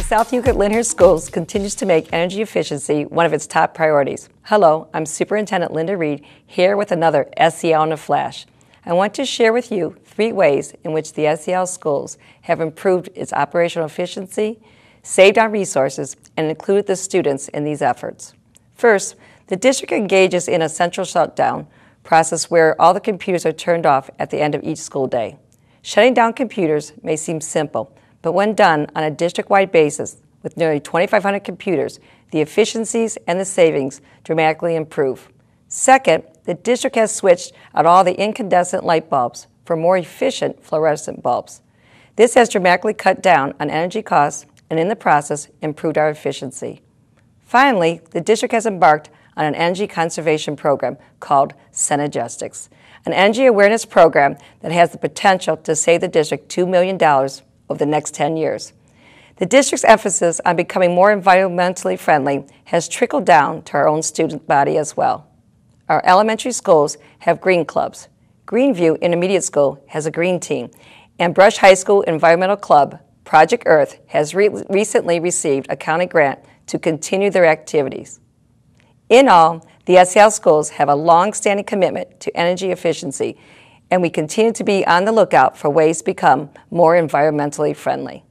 South Euclid Lyndhurst Schools continues to make energy efficiency one of its top priorities. Hello, I'm Superintendent Linda Reed, here with another SEL in a Flash. I want to share with you 3 ways in which the SEL schools have improved its operational efficiency, saved on resources, and included the students in these efforts. First, the district engages in a central shutdown process where all the computers are turned off at the end of each school day. Shutting down computers may seem simple, but when done on a district-wide basis with nearly 2,500 computers, the efficiencies and the savings dramatically improve. Second, the district has switched out all the incandescent light bulbs for more efficient fluorescent bulbs. This has dramatically cut down on energy costs and in the process improved our efficiency. Finally, the district has embarked on an energy conservation program called Synergestics, an energy awareness program that has the potential to save the district $2 million over the next 10 years. The district's emphasis on becoming more environmentally friendly has trickled down to our own student body as well. Our elementary schools have green clubs. Greenview Intermediate School has a green team, and Brush High School Environmental Club, Project Earth, has recently received a county grant to continue their activities. In all, the SEL schools have a long-standing commitment to energy efficiency, and we continue to be on the lookout for ways to become more environmentally friendly.